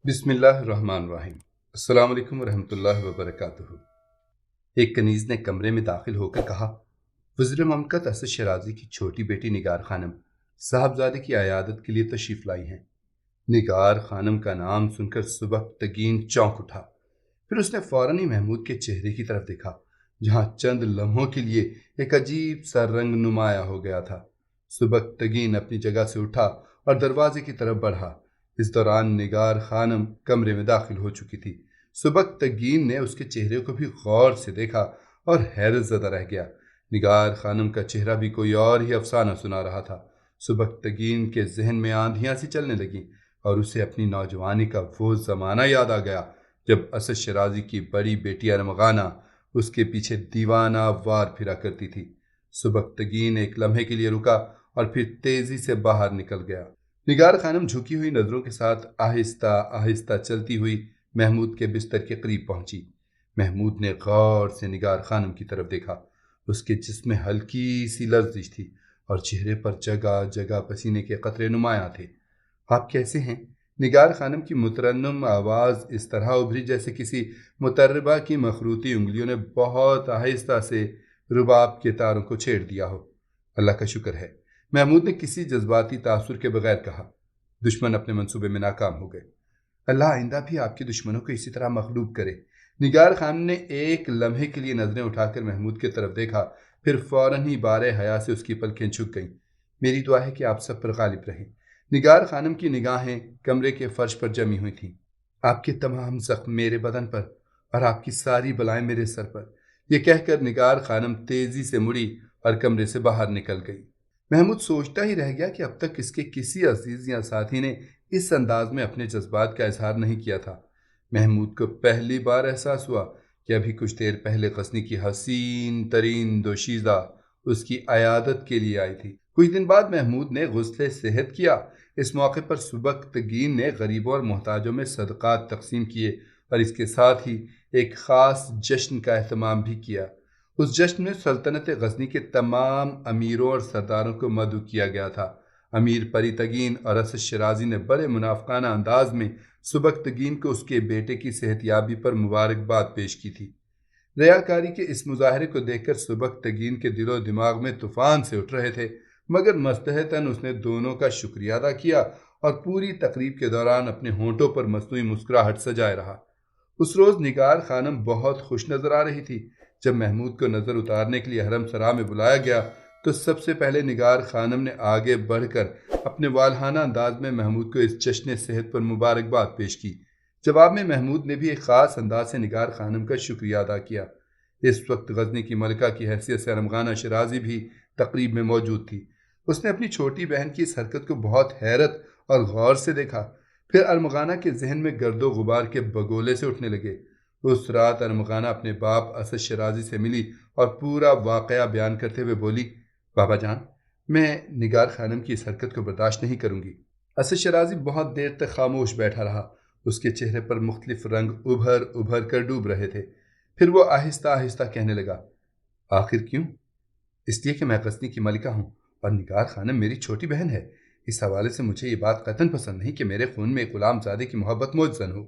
بسم اللہ الرحمن الرحیم۔ السلام علیکم ورحمۃ اللہ وبرکاتہ۔ ایک کنیز نے کمرے میں داخل ہو کر کہا، وزیر مملکت اسد شیرازی کی چھوٹی بیٹی نگار خانم صاحبزادے کی عیادت کے لیے تشریف لائی ہیں۔ نگار خانم کا نام سن کر سبکتگین چونک اٹھا، پھر اس نے فوراً ہی محمود کے چہرے کی طرف دیکھا، جہاں چند لمحوں کے لیے ایک عجیب سا رنگ نمایاں ہو گیا تھا۔ سبکتگین اپنی جگہ سے اٹھا اور دروازے کی طرف بڑھا۔ اس دوران نگار خانم کمرے میں داخل ہو چکی تھی۔ سبکتگین نے اس کے چہرے کو بھی غور سے دیکھا اور حیرت زدہ رہ گیا۔ نگار خانم کا چہرہ بھی کوئی اور ہی افسانہ سنا رہا تھا۔ سبکتگین کے ذہن میں آندھیاں سی چلنے لگیں اور اسے اپنی نوجوانی کا وہ زمانہ یاد آ گیا جب اسد شیرازی کی بڑی بیٹی ارمغانہ اس کے پیچھے دیوانہ وار پھرا کرتی تھی۔ سبکتگین ایک لمحے کے لیے رکا اور پھر تیزی سے باہر نکل گیا۔ نگار خانم جھکی ہوئی نظروں کے ساتھ آہستہ آہستہ چلتی ہوئی محمود کے بستر کے قریب پہنچی۔ محمود نے غور سے نگار خانم کی طرف دیکھا۔ اس کے جسم میں ہلکی سی لرزش تھی اور چہرے پر جگہ جگہ پسینے کے قطرے نمایاں تھے۔ آپ کیسے ہیں؟ نگار خانم کی مترنم آواز اس طرح ابھری جیسے کسی مطربہ کی مخروطی انگلیوں نے بہت آہستہ سے رباب کے تاروں کو چھیڑ دیا ہو۔ اللہ کا شکر ہے، محمود نے کسی جذباتی تاثر کے بغیر کہا۔ دشمن اپنے منصوبے میں ناکام ہو گئے۔ اللہ آئندہ بھی آپ کے دشمنوں کو اسی طرح مغلوب کرے۔ نگار خانم نے ایک لمحے کے لیے نظریں اٹھا کر محمود کی طرف دیکھا، پھر فوراً ہی بارے حیا سے اس کی پلکیں جھک گئیں۔ میری دعا ہے کہ آپ سب پر غالب رہیں۔ نگار خانم کی نگاہیں کمرے کے فرش پر جمی ہوئی تھیں۔ آپ کے تمام زخم میرے بدن پر اور آپ کی ساری بلائیں میرے سر پر، یہ کہہ کر نگار خانم تیزی سے مڑی اور کمرے سے باہر نکل گئی۔ محمود سوچتا ہی رہ گیا کہ اب تک اس کے کسی عزیز یا ساتھی نے اس انداز میں اپنے جذبات کا اظہار نہیں کیا تھا۔ محمود کو پہلی بار احساس ہوا کہ ابھی کچھ دیر پہلے غزنی کی حسین ترین دوشیزہ اس کی عیادت کے لیے آئی تھی۔ کچھ دن بعد محمود نے غسل صحت کیا۔ اس موقع پر سبکتگین نے غریبوں اور محتاجوں میں صدقات تقسیم کیے اور اس کے ساتھ ہی ایک خاص جشن کا اہتمام بھی کیا۔ اس جشن میں سلطنت غزنی کے تمام امیروں اور سرداروں کو مدعو کیا گیا تھا۔ امیر پری تگین اور اسد شیرازی نے بڑے منافقانہ انداز میں سبکتگین کو اس کے بیٹے کی صحت یابی پر مبارکباد پیش کی تھی۔ ریاکاری کے اس مظاہرے کو دیکھ کر سبکتگین کے دل و دماغ میں طوفان سے اٹھ رہے تھے، مگر مستحتاً اس نے دونوں کا شکریہ ادا کیا اور پوری تقریب کے دوران اپنے ہونٹوں پر مصنوعی مسکراہٹ سجائے رہا۔ اس روز نگار خانم بہت خوش نظر آ رہی تھی۔ جب محمود کو نظر اتارنے کے لیے حرم سرا میں بلایا گیا تو سب سے پہلے نگار خانم نے آگے بڑھ کر اپنے والہانہ انداز میں محمود کو اس جشن صحت پر مبارکباد پیش کی۔ جواب میں محمود نے بھی ایک خاص انداز سے نگار خانم کا شکریہ ادا کیا۔ اس وقت غزنی کی ملکہ کی حیثیت سے ارمغانہ شیرازی بھی تقریب میں موجود تھی۔ اس نے اپنی چھوٹی بہن کی اس حرکت کو بہت حیرت اور غور سے دیکھا۔ پھر ارمغانہ کے ذہن میں گرد و غبار کے بگولے سے اٹھنے لگے۔ اس رات ارمغانہ اپنے باپ اسد شیرازی سے ملی اور پورا واقعہ بیان کرتے ہوئے بولی، بابا جان، میں نگار خانم کی اس حرکت کو برداشت نہیں کروں گی۔ اسد شیرازی بہت دیر تک خاموش بیٹھا رہا۔ اس کے چہرے پر مختلف رنگ ابھر ابھر کر ڈوب رہے تھے۔ پھر وہ آہستہ آہستہ کہنے لگا، آخر کیوں؟ اس لیے کہ میں غزنی کی ملکہ ہوں اور نگار خانم میری چھوٹی بہن ہے۔ اس حوالے سے مجھے یہ بات قطعاً پسند نہیں کہ میرے خون میں ایک غلام زادے کی محبت موجزن ہو۔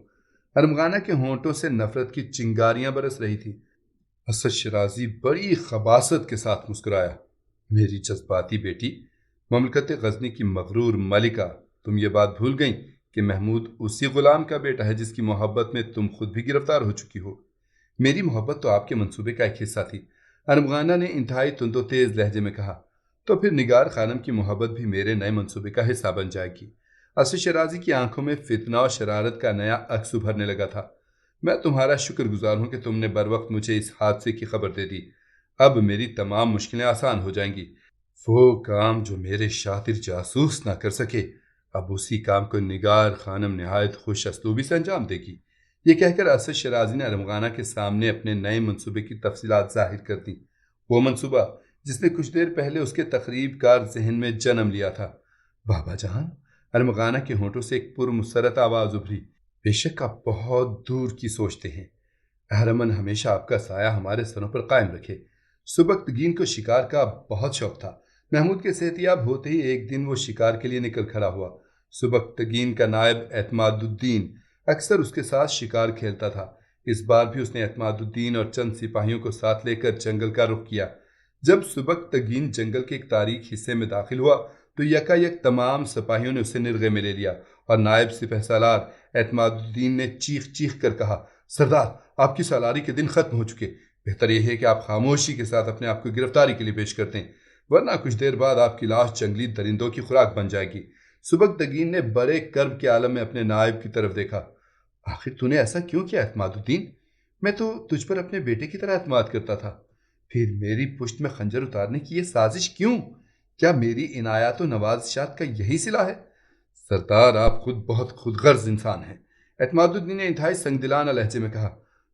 ارمغانہ کے ہونٹوں سے نفرت کی چنگاریاں برس رہی تھی۔ اسد شیرازی بڑی خباثت کے ساتھ مسکرایا، میری جذباتی بیٹی، مملکت غزنی کی مغرور ملکہ، تم یہ بات بھول گئیں کہ محمود اسی غلام کا بیٹا ہے جس کی محبت میں تم خود بھی گرفتار ہو چکی ہو۔ میری محبت تو آپ کے منصوبے کا ایک حصہ تھی، ارمغانہ نے انتہائی تند و تیز لہجے میں کہا۔ تو پھر نگار خانم کی محبت بھی میرے نئے منصوبے کا حصہ بن جائے گی۔ اسد شیرازی کی آنکھوں میں فتنہ اور شرارت کا نیا عکس ابھرنے لگا تھا۔ میں تمہارا شکر گزار ہوں کہ تم نے بر وقت مجھے اس حادثے کی خبر دے دی۔ اب میری تمام مشکلیں آسان ہو جائیں گی۔ وہ کام جو میرے شاطر جاسوس نہ کر سکے، اب اسی کام کو نگار خانم نہایت خوش اسلوبی سے انجام دے گی۔ یہ کہہ کر اسد شیرازی نے ارمغانہ کے سامنے اپنے نئے منصوبے کی تفصیلات ظاہر کر دیں۔ وہ منصوبہ جس نے کچھ دیر پہلے اس کے تقریب کار ذہن میں جنم لیا تھا۔ بابا جان، ارمغانہ کے ہونٹوں سے ایک پرمسرت آواز ابھری، بے شک آپ بہت دور کی سوچتے ہیں۔ اہرمن ہمیشہ آپ کا سایہ ہمارے سروں پر قائم رکھے۔ سبکتگین کو شکار کا بہت شوق تھا۔ محمود کے صحتیاب ہوتے ہی ایک دن وہ شکار کے لیے نکل کھڑا ہوا۔ سبکتگین کا نائب اعتماد الدین اکثر اس کے ساتھ شکار کھیلتا تھا۔ اس بار بھی اس نے اعتماد الدین اور چند سپاہیوں کو ساتھ لے کر جنگل کا رخ کیا۔ جب سبکتگین جنگل کے ایک تاریک حصے میں داخل ہوا تو یکا یک تمام سپاہیوں نے اسے نرغے میں لے لیا اور نائب سپہ سالار اعتماد الدین نے چیخ چیخ کر کہا، سردار، آپ کی سالاری کے دن ختم ہو چکے، بہتر یہ ہے کہ آپ خاموشی کے ساتھ اپنے آپ کو گرفتاری کے لیے پیش کر دیں، ورنہ کچھ دیر بعد آپ کی لاش جنگلی درندوں کی خوراک بن جائے گی۔ سبکتگین نے بڑے کرب کے عالم میں اپنے نائب کی طرف دیکھا۔ آخر تو نے ایسا کیوں کیا اعتماد الدین؟ میں تو تجھ پر اپنے بیٹے کی طرح اعتماد کرتا تھا، پھر میری پشت میں خنجر اتارنے کی یہ سازش کیوں؟ کیا میری عنایات و نوازشات کا یہی صلہ ہے؟ سردار، آپ خود بہت خود غرض انسان ہیں، اعتماد الدین نے انتہائی سنگدلانہ لہجے میں کہا۔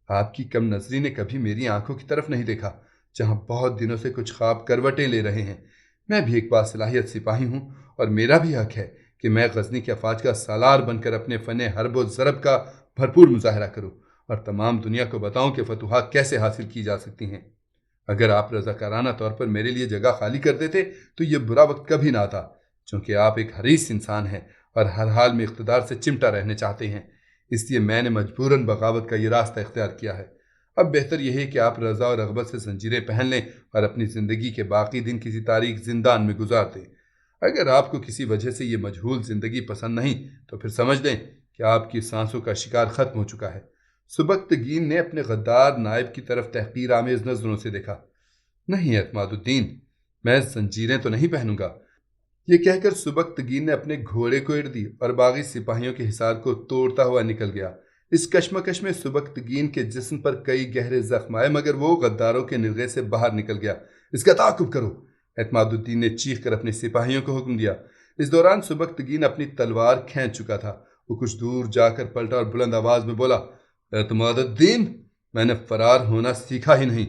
آپ کی کم نظری نے کبھی میری آنکھوں کی طرف نہیں دیکھا، جہاں بہت دنوں سے کچھ خواب کروٹیں لے رہے ہیں۔ میں بھی ایک باصلاحیت سپاہی ہوں اور میرا بھی حق ہے کہ میں غزنی کے افواج کا سالار بن کر اپنے فن حرب و ضرب کا بھرپور مظاہرہ کروں اور تمام دنیا کو بتاؤں کہ فتوحات کیسے حاصل کی جا سکتی ہیں۔ اگر آپ رضاکارانہ طور پر میرے لیے جگہ خالی کر دیتے تو یہ برا وقت کبھی نہ آتا، چونکہ آپ ایک حریص انسان ہیں اور ہر حال میں اقتدار سے چمٹا رہنے چاہتے ہیں، اس لیے میں نے مجبوراً بغاوت کا یہ راستہ اختیار کیا ہے۔ اب بہتر یہ ہے کہ آپ رضا اور رغبت سے زنجیریں پہن لیں اور اپنی زندگی کے باقی دن کسی تاریک زندان میں گزار دیں۔ اگر آپ کو کسی وجہ سے یہ مجہول زندگی پسند نہیں تو پھر سمجھ لیں کہ آپ کی سانسوں کا شکار ختم ہو چکا ہے۔ سبکتگین نے اپنے غدار نائب کی طرف تحقیر آمیز نظروں سے دیکھا۔ نہیں اعتماد الدین، میں زنجیریں تو نہیں پہنوں گا۔ یہ کہہ کر سبکتگین نے اپنے گھوڑے کو اڑ دی اور باغی سپاہیوں کے حصار کو توڑتا ہوا نکل گیا۔ اس کشمکش میں سبکتگین کے جسم پر کئی گہرے زخم آئے، مگر وہ غداروں کے نرغے سے باہر نکل گیا۔ اس کا تعاقب کرو، اعتماد الدین نے چیخ کر اپنے سپاہیوں کو حکم دیا۔ اس دوران سبکتگین اپنی تلوار کھینچ چکا تھا۔ وہ کچھ دور جا کر پلٹا اور بلند آواز میں بولا، اعتماد الدین، میں نے فرار ہونا سیکھا ہی نہیں،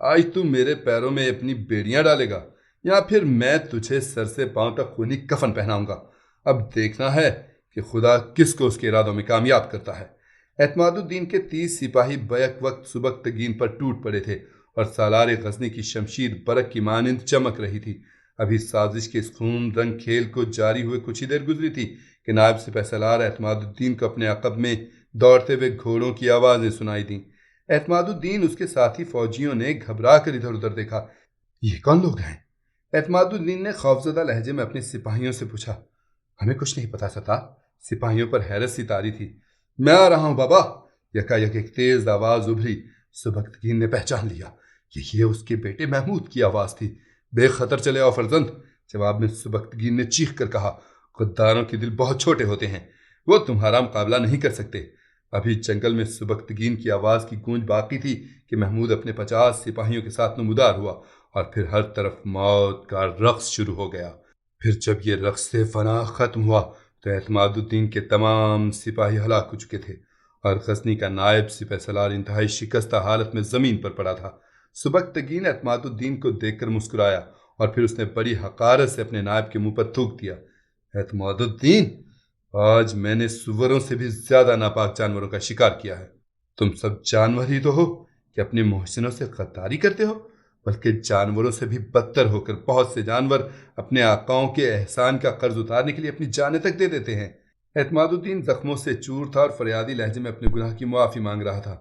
آج تو میرے پیروں میں اپنی بیڑیاں ڈالے گا یا پھر میں تجھے سر سے پاؤں تک خونی کفن پہناؤں گا۔ اب دیکھنا ہے کہ خدا کس کو اس کے ارادوں میں کامیاب کرتا ہے۔ اعتماد الدین کے 30 سپاہی بیک وقت سبکتگین پر ٹوٹ پڑے تھے اور سالار غزنی کی شمشیر برق کی مانند چمک رہی تھی۔ ابھی سازش کے اس خون رنگ کھیل کو جاری ہوئے کچھ ہی دیر گزری تھی کہ نائب سپہ سالار اعتماد الدین کو اپنے عقب میں دوڑتے ہوئے گھوڑوں کی آوازیں سنائی دیں۔ اعتماد الدین اس کے ساتھی فوجیوں نے گھبرا کر ادھر ادھر دیکھا۔ یہ کون لوگ ہیں؟ اعتماد الدین نے خوفزدہ لہجے میں اپنے سپاہیوں سے پوچھا۔ ہمیں کچھ نہیں پتا سردار، سپاہیوں پر حیرت سی طاری تھی۔ میں آ رہا ہوں بابا، یکا یک ایک تیز آواز ابھری۔ سبکتگین نے پہچان لیا کہ یہ اس کے بیٹے محمود کی آواز تھی۔ بے خطر چلے آؤ فرزند، جواب میں سبکتگین نے چیخ کر کہا۔ غداروں کے دل بہت چھوٹے ہوتے ہیں، وہ تمہارا مقابلہ نہیں کر سکتے۔ ابھی جنگل میں سبکتگین کی آواز کی گونج باقی تھی کہ محمود اپنے 50 سپاہیوں کے ساتھ نمودار ہوا اور پھر ہر طرف موت کا رقص شروع ہو گیا۔ پھر جب یہ رقص فنا ختم ہوا تو اعتماد الدین کے تمام سپاہی ہلاک ہو چکے تھے اور غزنی کا نائب سپہ سالار انتہائی شکستہ حالت میں زمین پر پڑا تھا۔ سبکتگین اعتماد الدین کو دیکھ کر مسکرایا اور پھر اس نے بڑی حقارت سے اپنے نائب کے منہ پر تھوک دیا۔ اعتماد الدین، آج میں نے سوروں سے بھی زیادہ ناپاک جانوروں کا شکار کیا ہے۔ تم سب جانور ہی تو ہو کہ اپنے محسنوں سے غداری کرتے ہو، بلکہ جانوروں سے بھی بدتر ہو کر بہت سے جانور اپنے آقاؤں کے احسان کا قرض اتارنے کے لیے اپنی جانیں تک دے دیتے ہیں۔ اعتماد الدین زخموں سے چور تھا اور فریادی لہجے میں اپنے گناہ کی معافی مانگ رہا تھا۔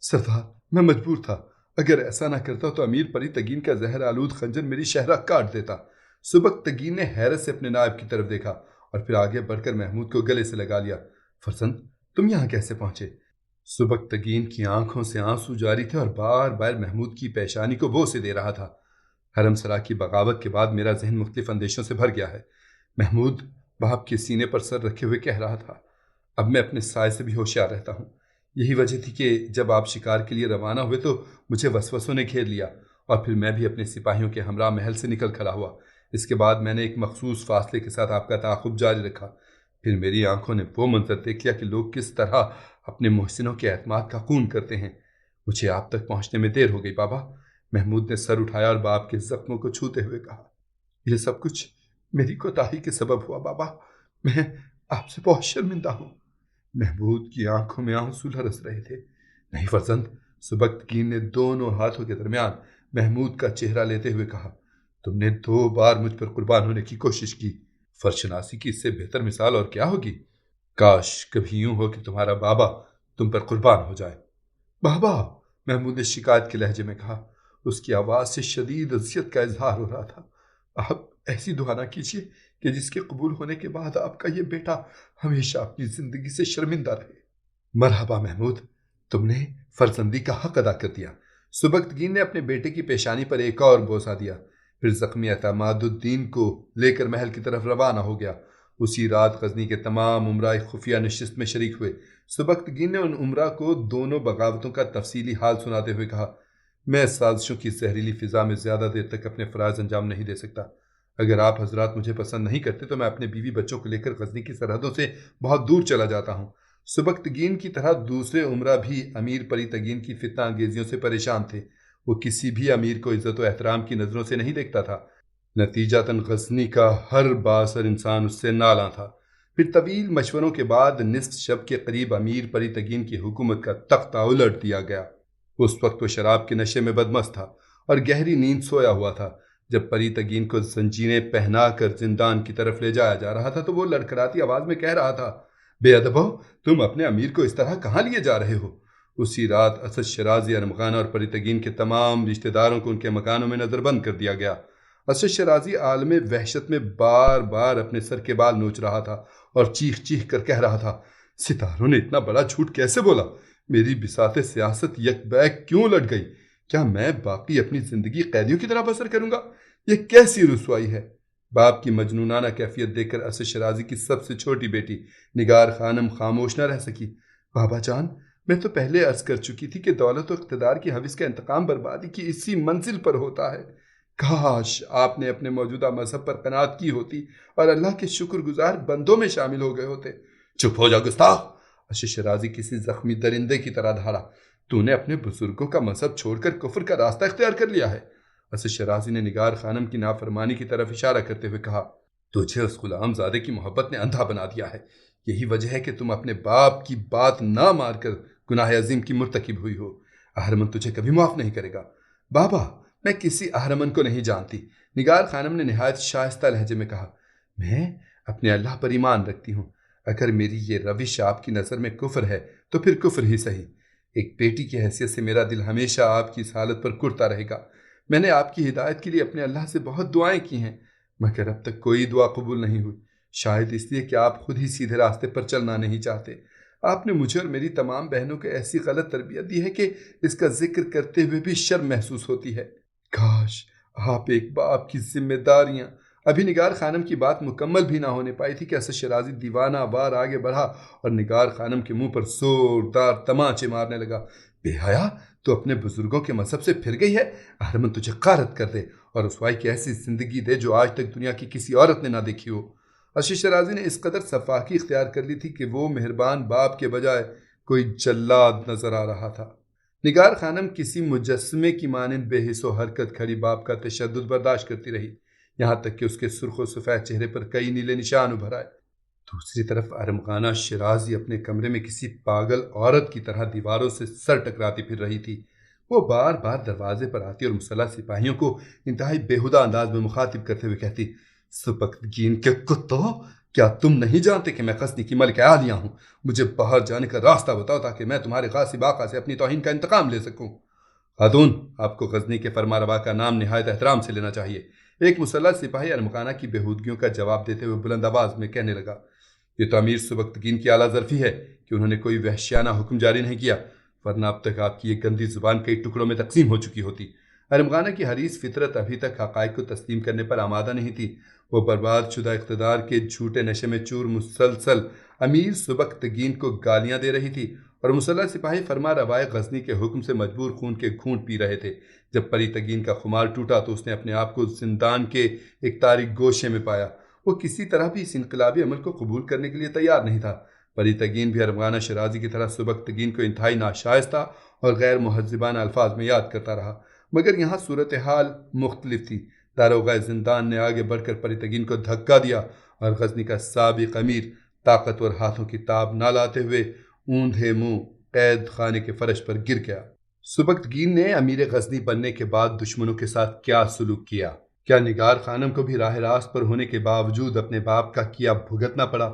سردار، میں مجبور تھا، اگر ایسا نہ کرتا تو امیر پری تگین کا زہر آلود خنجر میری شہرہ کاٹ دیتا۔ سبکتگین نے حیرت سے اپنے نائب کی طرف دیکھا اور پھر آگے بڑھ کر محمود کو گلے سے لگا لیا۔ فرزند، تم یہاں کیسے پہنچے؟ سبکتگین کی آنکھوں سے آنسو جاری تھے اور بار بار محمود کی پیشانی کو بوسے دے رہا تھا۔ حرم سرا کی بغاوت کے بعد میرا ذہن مختلف اندیشوں سے بھر گیا ہے، محمود باپ کے سینے پر سر رکھے ہوئے کہہ رہا تھا۔ اب میں اپنے سائے سے بھی ہوشیار رہتا ہوں۔ یہی وجہ تھی کہ جب آپ شکار کے لیے روانہ ہوئے تو مجھے وسوسوں نے گھیر لیا اور پھر میں بھی اپنے سپاہیوں کے ہمراہ محل سے نکل کھڑا ہوا۔ اس کے بعد میں نے ایک مخصوص فاصلے کے ساتھ آپ کا تعاقب جاری رکھا۔ پھر میری آنکھوں نے وہ منظر دیکھ لیا کہ لوگ کس طرح اپنے محسنوں کے اعتماد کا خون کرتے ہیں۔ مجھے آپ تک پہنچنے میں دیر ہو گئی بابا، محمود نے سر اٹھایا اور باپ کے زخموں کو چھوتے ہوئے کہا۔ یہ سب کچھ میری کوتاہی کے سبب ہوا بابا، میں آپ سے بہت شرمندہ ہوں۔ محمود کی آنکھوں میں آنسو لرز رہے تھے۔ نہیں فرزند، سبکتگین نے دونوں ہاتھوں کے درمیان محمود کا چہرہ لیتے ہوئے کہا، تم نے 2 بار مجھ پر قربان ہونے کی کوشش کی، فرشناسی کی اس سے بہتر مثال اور کیا ہوگی؟ کاش کبھی یوں ہو کہ تمہارا بابا تم پر قربان ہو جائے۔ بابا، محمود نے شکایت کے لہجے میں کہا۔ اس کی آواز سے شدید اذیت کا اظہار ہو رہا تھا۔ آپ ایسی دعا نہ کیجیے کہ جس کے قبول ہونے کے بعد آپ کا یہ بیٹا ہمیشہ اپنی زندگی سے شرمندہ رہے۔ مرحبا محمود، تم نے فرزندی کا حق ادا کر دیا۔ سبکتگین نے اپنے بیٹے کی پیشانی پر ایک اور بوسہ دیا، پھر زخمی اعتماد الدین کو لے کر محل کی طرف روانہ ہو گیا۔ اسی رات غزنی کے تمام امراء ایک خفیہ نشست میں شریک ہوئے۔ سبکتگین نے ان امراء کو دونوں بغاوتوں کا تفصیلی حال سناتے ہوئے کہا، میں سازشوں کی زہریلی فضا میں زیادہ دیر تک اپنے فرائض انجام نہیں دے سکتا۔ اگر آپ حضرات مجھے پسند نہیں کرتے تو میں اپنے بیوی بچوں کو لے کر غزنی کی سرحدوں سے بہت دور چلا جاتا ہوں۔ سبکتگین کی طرح دوسرے امراء بھی امیر پری تگین کی فتنہ انگیزیوں سے پریشان تھے۔ وہ کسی بھی امیر کو عزت و احترام کی نظروں سے نہیں دیکھتا تھا۔ نتیجتاً غزنی کا ہر بااثر انسان اس سے نالاں تھا۔ پھر طویل مشوروں کے بعد نصف شب کے قریب امیر پری تگین کی حکومت کا تختہ الٹ دیا گیا۔ اس وقت وہ شراب کے نشے میں بدمست تھا اور گہری نیند سویا ہوا تھا۔ جب پری تگین کو زنجیریں پہنا کر زندان کی طرف لے جایا جا رہا تھا تو وہ لڑکھڑاتی آواز میں کہہ رہا تھا، بے ادبو، تم اپنے امیر کو اس طرح کہاں لیے جا رہے ہو؟ اسی رات اسد شرازی، ارمغانہ اور پری تگین کے تمام رشتہ داروں کو ان کے مکانوں میں نظر بند کر دیا گیا۔ اسد شرازی عالم وحشت میں بار بار اپنے سر کے بال نوچ رہا تھا اور چیخ چیخ کر کہہ رہا تھا، ستاروں نے اتنا بڑا جھوٹ کیسے بولا؟ میری بساط سیاست یک بیک کیوں لٹ گئی؟ کیا میں باقی اپنی زندگی قیدیوں کی طرح بسر کروں گا؟ یہ کیسی رسوائی ہے؟ باپ کی مجنونانہ کیفیت دیکھ کر اسد شرازی کی سب سے چھوٹی بیٹی نگار خانم خاموش نہ رہ سکی۔ بابا جان، میں تو پہلے عرض کر چکی تھی کہ دولت و اقتدار کی حوث کا انتقام بربادی کی اسی منزل پر ہوتا ہے۔ کاش آپ نے اپنے موجودہ مذہب پر قناعت کی ہوتی اور اللہ کے شکر گزار بندوں میں شامل ہو گئے ہوتے۔ چپ ہو جا گستاخ! اسد شرازی کسی زخمی درندے کی طرح دھاڑا، تو نے اپنے بزرگوں کا مذہب چھوڑ کر کفر کا راستہ اختیار کر لیا ہے۔ اسد شرازی نے نگار خانم کی نافرمانی کی طرف اشارہ کرتے ہوئے کہا، تجھے اس غلام زادے کی محبت نے اندھا بنا دیا ہے۔ یہی وجہ ہے کہ تم اپنے باپ کی بات نہ مار کر گناہ عظیم کی مرتکب ہوئی ہو۔ اہرمن تجھے کبھی معاف نہیں کرے گا۔ بابا، میں کسی اہرمن کو نہیں جانتی، نگار خانم نے نہایت شائستہ لہجے میں کہا۔ میں اپنے اللہ پر ایمان رکھتی ہوں۔ اگر میری یہ روش آپ کی نظر میں کفر ہے تو پھر کفر ہی صحیح۔ ایک بیٹی کی حیثیت سے میرا دل ہمیشہ آپ کی اس حالت پر کرتا رہے گا۔ میں نے آپ کی ہدایت کے لیے اپنے اللہ سے بہت دعائیں کی ہیں، مگر اب تک کوئی دعا قبول نہیں ہوئی۔ شاید اس لیے کہ آپ خود ہی سیدھے راستے پر چلنا نہیں چاہتے۔ آپ نے مجھے اور میری تمام بہنوں کو ایسی غلط تربیت دی ہے کہ اس کا ذکر کرتے ہوئے بھی شرم محسوس ہوتی ہے۔ کاش آپ ایک باپ کی ذمہ داریاں… ابھی نگار خانم کی بات مکمل بھی نہ ہونے پائی تھی کہ اسد شرازی دیوانہ وار آگے بڑھا اور نگار خانم کے منہ پر زوردار تمانچے مارنے لگا۔ بے حیا، تو اپنے بزرگوں کے مذہب سے پھر گئی ہے؟ اہرمن تجھے غارت کر دے اور رسوائی کی ایسی زندگی دے جو آج تک دنیا کی کسی عورت نے نہ دیکھی ہو۔ اسد شرازی نے اس قدر صفاقی اختیار کر لی تھی کہ وہ مہربان باپ کے بجائے کوئی جلاد نظر آ رہا تھا۔ نگار خانم کسی مجسمے کی مانند بے حس و حرکت کھڑی باپ کا تشدد برداشت کرتی رہی، یہاں تک کہ اس کے سرخ و سفید چہرے پر کئی نیلے نشان ابھر آئے۔ دوسری طرف ارمغانہ شرازی اپنے کمرے میں کسی پاگل عورت کی طرح دیواروں سے سر ٹکراتی پھر رہی تھی۔ وہ بار بار دروازے پر آتی اور مسلح سپاہیوں کو انتہائی بےہودہ انداز میں مخاطب کرتے ہوئے کہتی، سبکتگین کے کتو، کیا تم نہیں جانتے کہ میں غزنی کی ملکہ عالیہ ہوں؟ مجھے باہر جانے کا راستہ بتاؤ تاکہ میں تمہارے غاصب آقا سے اپنی توہین کا انتقام لے سکوں۔ خاتون، آپ کو غزنی کے فرما روا کا نام نہایت احترام سے لینا چاہیے، ایک مسلح سپاہی ارمغانہ کی بےہودگیوں کا جواب دیتے ہوئے بلند آواز میں کہنے لگا۔ یہ تو امیر سبکتگین کی اعلیٰ ظرفی ہے کہ انہوں نے کوئی وحشیانہ حکم جاری نہیں کیا، ورنہ اب تک آپ کی یہ گندی زبان کئی ٹکڑوں میں تقسیم ہو چکی ہوتی۔ ارمغانہ کی حریص فطرت ابھی تک حقائق کو تسلیم کرنے پر آمادہ نہیں تھی۔ وہ برباد شدہ اقتدار کے جھوٹے نشے میں چور مسلسل امیر سبکتگین کو گالیاں دے رہی تھی اور مسلح سپاہی فرما روائے غزنی کے حکم سے مجبور خون کے گھونٹ پی رہے تھے۔ جب پری تگین کا خمار ٹوٹا تو اس نے اپنے آپ کو زندان کے ایک تاریک گوشے میں پایا۔ وہ کسی طرح بھی اس انقلابی عمل کو قبول کرنے کے لیے تیار نہیں تھا۔ پری تگین بھی ارمغانہ شرازی کی طرح سبکتگین کو انتہائی ناشائستہ اور غیر مہذبانہ الفاظ میں یاد کرتا رہا، مگر یہاں صورتحال مختلف تھی۔ داروغہ زندان نے آگے بڑھ کر پری تگین کو دھکا دیا اور غزنی کا سابق امیر طاقتور ہاتھوں کی تاب نہ لاتے ہوئے اوندھے منہ قید خانے کے فرش پر گر گیا۔ سبکتگین نے امیر غزنی بننے کے بعد دشمنوں کے ساتھ کیا سلوک کیا؟ کیا نگار خانم کو بھی راہ راست پر ہونے کے باوجود اپنے باپ کا کیا بھگتنا پڑا؟